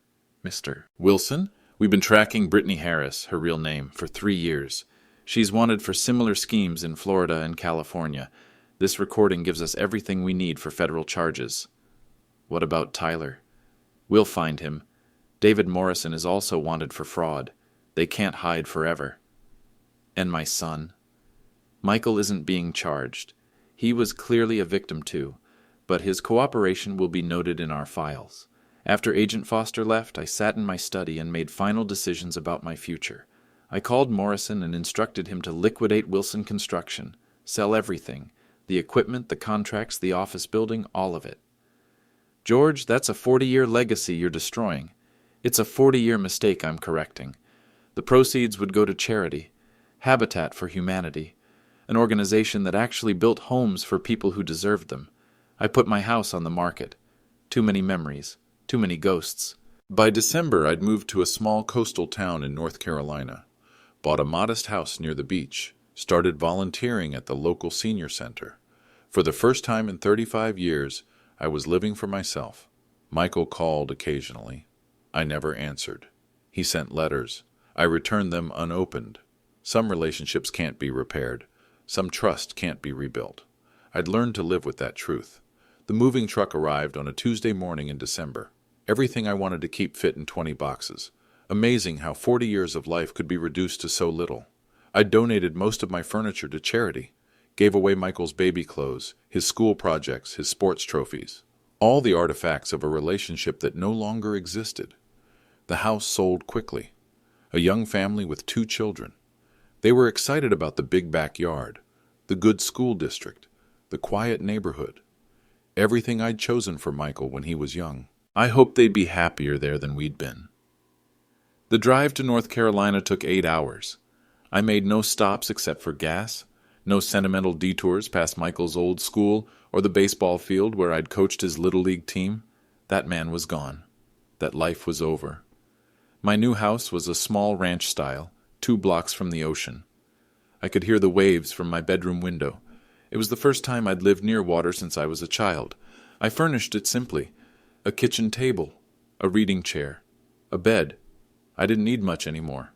Mr. Wilson, we've been tracking Britney Harris, her real name, for 3 years. She's wanted for similar schemes in Florida and California. This recording gives us everything we need for federal charges. What about Tyler? We'll find him. David Morrison is also wanted for fraud. They can't hide forever. And my son? Michael isn't being charged. He was clearly a victim too, but his cooperation will be noted in our files. After Agent Foster left, I sat in my study and made final decisions about my future. I called Morrison and instructed him to liquidate Wilson Construction, sell everything, the equipment, the contracts, the office building, all of it. George, that's a 40-year legacy you're destroying. It's a 40-year mistake I'm correcting. The proceeds would go to charity, Habitat for Humanity, an organization that actually built homes for people who deserved them. I put my house on the market. Too many memories, too many ghosts. By December, I'd moved to a small coastal town in North Carolina, bought a modest house near the beach, started volunteering at the local senior center. For the first time in 35 years, I was living for myself. Michael called occasionally. I never answered. He sent letters. I returned them unopened. Some relationships can't be repaired. Some trust can't be rebuilt. I'd learned to live with that truth. The moving truck arrived on a Tuesday morning in December. Everything I wanted to keep fit in 20 boxes. Amazing how 40 years of life could be reduced to so little. I donated most of my furniture to charity, gave away Michael's baby clothes, his school projects, his sports trophies, all the artifacts of a relationship that no longer existed. The house sold quickly. A young family with 2 children. They were excited about the big backyard, the good school district, the quiet neighborhood. Everything I'd chosen for Michael when he was young. I hoped they'd be happier there than we'd been. The drive to North Carolina took 8 hours. I made no stops except for gas, no sentimental detours past Michael's old school or the baseball field where I'd coached his little league team. That man was gone. That life was over. My new house was a small ranch style, 2 blocks from the ocean. I could hear the waves from my bedroom window. It was the first time I'd lived near water since I was a child. I furnished it simply. A kitchen table, a reading chair, a bed. I didn't need much anymore.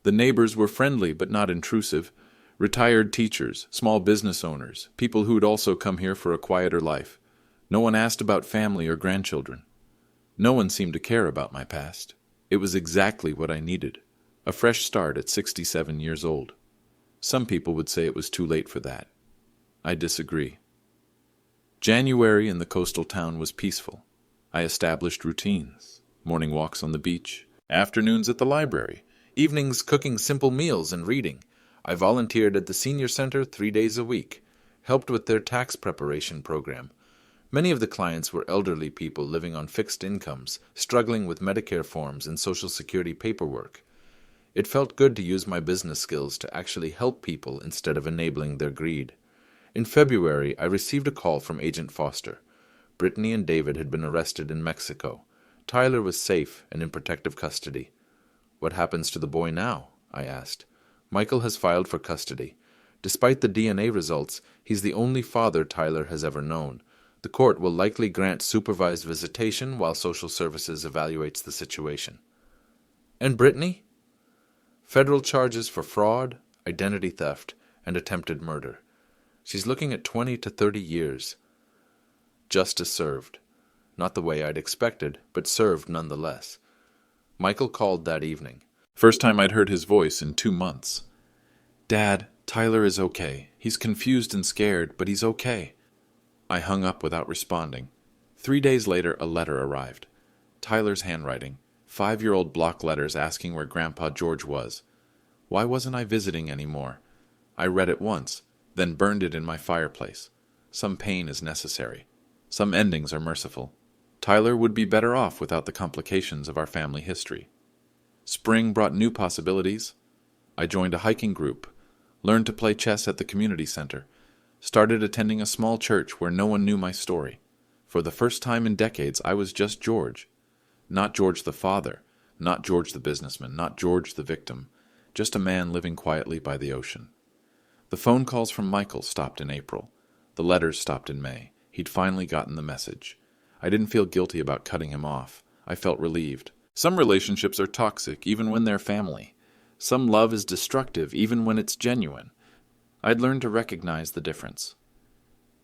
The neighbors were friendly but not intrusive. Retired teachers, small business owners, people who'd also come here for a quieter life. No one asked about family or grandchildren. No one seemed to care about my past. It was exactly what I needed. A fresh start at 67 years old. Some people would say it was too late for that. I disagree. January in the coastal town was peaceful. I established routines. Morning walks on the beach, afternoons at the library, evenings cooking simple meals and reading. I volunteered at the senior center 3 days a week, helped with their tax preparation program. Many of the clients were elderly people living on fixed incomes, struggling with Medicare forms and Social Security paperwork. It felt good to use my business skills to actually help people instead of enabling their greed. In February, I received a call from Agent Foster. Britney and David had been arrested in Mexico. Tyler was safe and in protective custody. What happens to the boy now? I asked. Michael has filed for custody. Despite the DNA results, he's the only father Tyler has ever known. The court will likely grant supervised visitation while social services evaluates the situation. And Britney? Federal charges for fraud, identity theft, and attempted murder. She's looking at 20 to 30 years. Justice served. Not the way I'd expected, but served nonetheless. Michael called that evening. First time I'd heard his voice in 2 months. Dad, Tyler is okay. He's confused and scared, but he's okay. I hung up without responding. 3 days later, a letter arrived. Tyler's handwriting, 5-year-old block letters asking where Grandpa George was. Why wasn't I visiting anymore? I read it once, then burned it in my fireplace. Some pain is necessary. Some endings are merciful. Tyler would be better off without the complications of our family history. Spring brought new possibilities. I joined a hiking group, learned to play chess at the community center, started attending a small church where no one knew my story. For the first time in decades, I was just George. Not George the father, not George the businessman, not George the victim, just a man living quietly by the ocean. The phone calls from Michael stopped in April. The letters stopped in May. He'd finally gotten the message. I didn't feel guilty about cutting him off. I felt relieved. Some relationships are toxic, even when they're family. Some love is destructive, even when it's genuine. I'd learned to recognize the difference.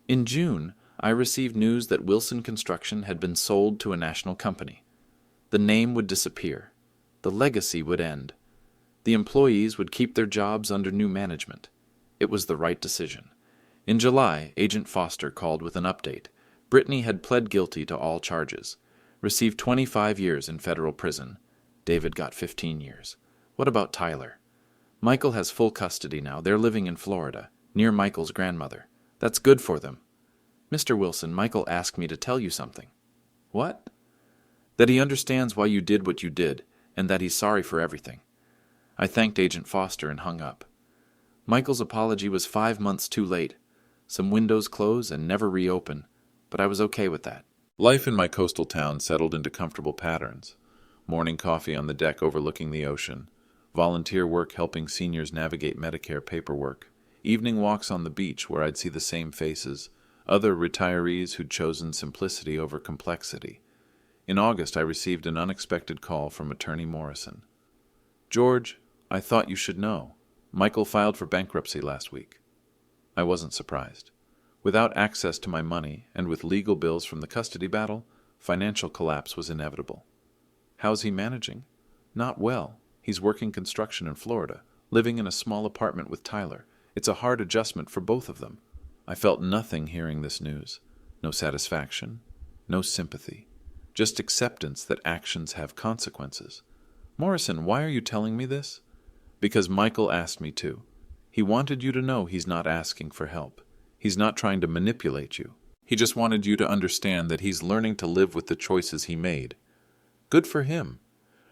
In June, I received news that Wilson Construction had been sold to a national company. The name would disappear. The legacy would end. The employees would keep their jobs under new management. It was the right decision. In July, Agent Foster called with an update. Britney had pled guilty to all charges, received 25 years in federal prison. David got 15 years. What about Tyler? Michael has full custody now. They're living in Florida, near Michael's grandmother. That's good for them. Mr. Wilson, Michael asked me to tell you something. What? That he understands why you did what you did, and that he's sorry for everything. I thanked Agent Foster and hung up. Michael's apology was 5 months too late. Some windows close and never reopen, but I was okay with that. Life in my coastal town settled into comfortable patterns. Morning coffee on the deck overlooking the ocean. Volunteer work helping seniors navigate Medicare paperwork. Evening walks on the beach where I'd see the same faces. Other retirees who'd chosen simplicity over complexity. In August, I received an unexpected call from Attorney Morrison. George, I thought you should know. Michael filed for bankruptcy last week. I wasn't surprised. Without access to my money, and with legal bills from the custody battle, financial collapse was inevitable. How's he managing? Not well. He's working construction in Florida, living in a small apartment with Tyler. It's a hard adjustment for both of them. I felt nothing hearing this news. No satisfaction, no sympathy. Just acceptance that actions have consequences. Morrison, why are you telling me this? Because Michael asked me to. He wanted you to know he's not asking for help. He's not trying to manipulate you. He just wanted you to understand that he's learning to live with the choices he made. Good for him.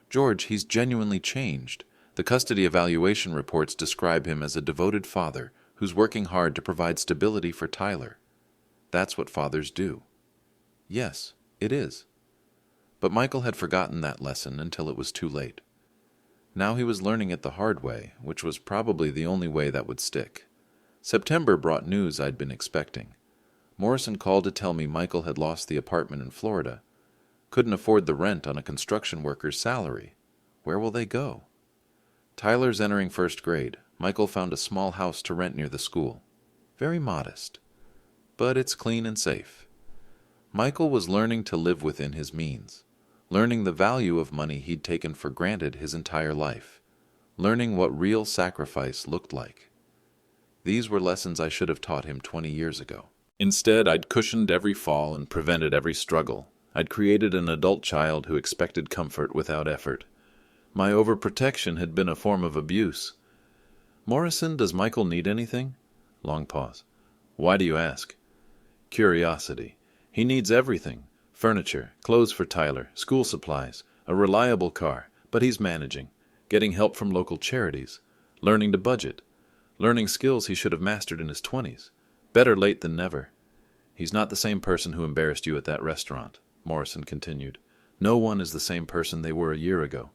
George, he's genuinely changed. The custody evaluation reports describe him as a devoted father who's working hard to provide stability for Tyler. That's what fathers do. Yes, it is. But Michael had forgotten that lesson until it was too late. Now he was learning it the hard way, which was probably the only way that would stick. September brought news I'd been expecting. Morrison called to tell me Michael had lost the apartment in Florida. Couldn't afford the rent on a construction worker's salary. Where will they go? Tyler's entering first grade. Michael found a small house to rent near the school. Very modest. But it's clean and safe. Michael was learning to live within his means. Learning the value of money he'd taken for granted his entire life. Learning what real sacrifice looked like. These were lessons I should have taught him 20 years ago. Instead, I'd cushioned every fall and prevented every struggle. I'd created an adult child who expected comfort without effort. My overprotection had been a form of abuse. Morrison, does Michael need anything? Long pause. Why do you ask? Curiosity. He needs everything. Furniture, clothes for Tyler, school supplies, a reliable car, but he's managing, getting help from local charities, learning to budget, learning skills he should have mastered in his 20s. Better late than never. He's not the same person who embarrassed you at that restaurant, Morrison continued. No one is the same person they were a year ago.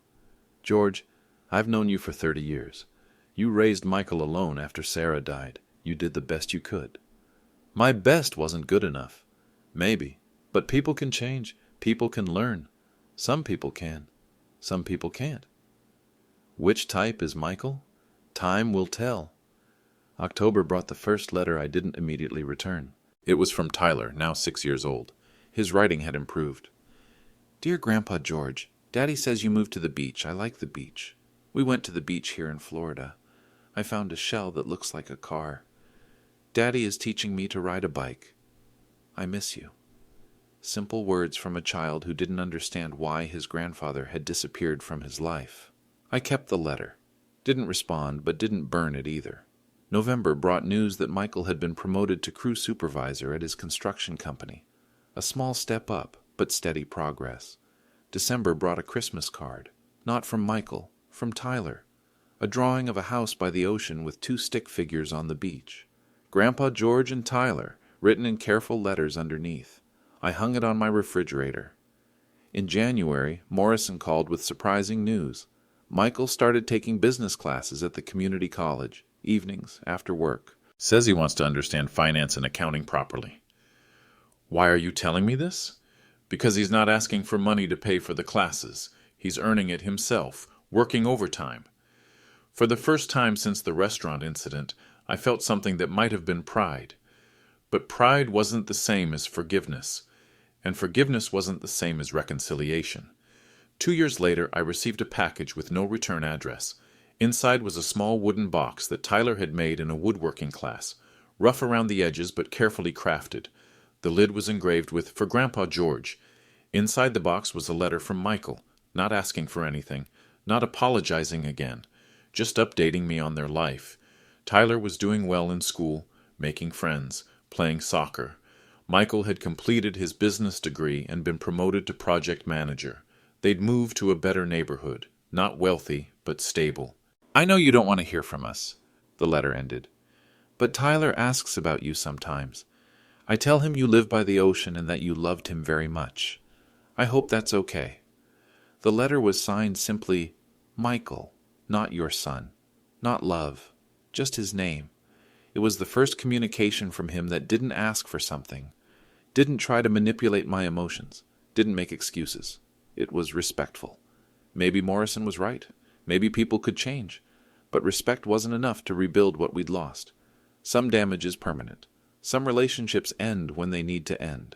George, I've known you for 30 years. You raised Michael alone after Sarah died. You did the best you could. My best wasn't good enough. Maybe. But people can change. People can learn. Some people can. Some people can't. Which type is Michael? Time will tell. October brought the first letter I didn't immediately return. It was from Tyler, now 6 years old. His writing had improved. Dear Grandpa George, Daddy says you moved to the beach. I like the beach. We went to the beach here in Florida. I found a shell that looks like a car. Daddy is teaching me to ride a bike. I miss you. Simple words from a child who didn't understand why his grandfather had disappeared from his life. I kept the letter. Didn't respond, but didn't burn it either. November brought news that Michael had been promoted to crew supervisor at his construction company. A small step up, but steady progress. December brought a Christmas card. Not from Michael, from Tyler. A drawing of a house by the ocean with 2 stick figures on the beach. Grandpa George and Tyler, written in careful letters underneath. I hung it on my refrigerator. In January, Morrison called with surprising news. Michael started taking business classes at the community college, evenings, after work. Says he wants to understand finance and accounting properly. Why are you telling me this? Because he's not asking for money to pay for the classes. He's earning it himself, working overtime. For the first time since the restaurant incident, I felt something that might have been pride. But pride wasn't the same as forgiveness, and forgiveness wasn't the same as reconciliation. 2 years later, I received a package with no return address. Inside was a small wooden box that Tyler had made in a woodworking class, rough around the edges but carefully crafted. The lid was engraved with, "For Grandpa George." Inside the box was a letter from Michael, not asking for anything, not apologizing again, just updating me on their life. Tyler was doing well in school, making friends, playing soccer. Michael had completed his business degree and been promoted to project manager. They'd moved to a better neighborhood, not wealthy, but stable. "I know you don't want to hear from us," the letter ended. "But Tyler asks about you sometimes. I tell him you live by the ocean and that you loved him very much. I hope that's okay." The letter was signed simply, Michael, not your son, not love, just his name. It was the first communication from him that didn't ask for something, didn't try to manipulate my emotions, didn't make excuses. It was respectful. Maybe Morrison was right. Maybe people could change. But respect wasn't enough to rebuild what we'd lost. Some damage is permanent. Some relationships end when they need to end.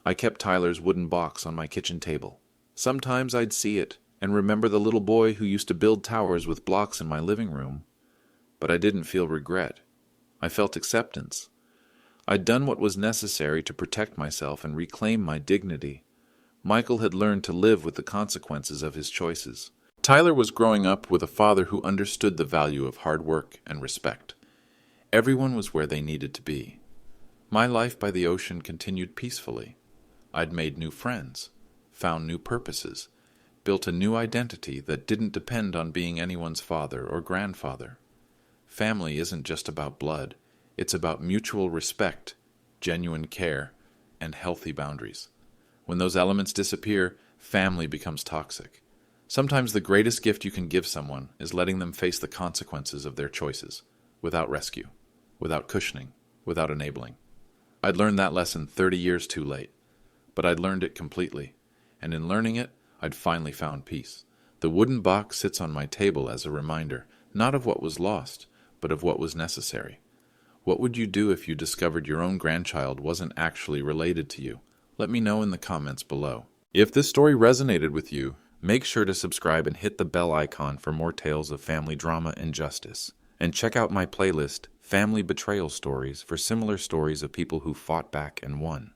I kept Tyler's wooden box on my kitchen table. Sometimes I'd see it and remember the little boy who used to build towers with blocks in my living room. But I didn't feel regret. I felt acceptance. I'd done what was necessary to protect myself and reclaim my dignity. Michael had learned to live with the consequences of his choices. Tyler was growing up with a father who understood the value of hard work and respect. Everyone was where they needed to be. My life by the ocean continued peacefully. I'd made new friends, found new purposes, built a new identity that didn't depend on being anyone's father or grandfather. Family isn't just about blood. It's about mutual respect, genuine care, and healthy boundaries. When those elements disappear, family becomes toxic. Sometimes the greatest gift you can give someone is letting them face the consequences of their choices, without rescue, without cushioning, without enabling. I'd learned that lesson 30 years too late, but I'd learned it completely, and in learning it, I'd finally found peace. The wooden box sits on my table as a reminder, not of what was lost, but of what was necessary. What would you do if you discovered your own grandchild wasn't actually related to you? Let me know in the comments below. If this story resonated with you, make sure to subscribe and hit the bell icon for more tales of family drama and justice. And check out my playlist, Family Betrayal Stories, for similar stories of people who fought back and won.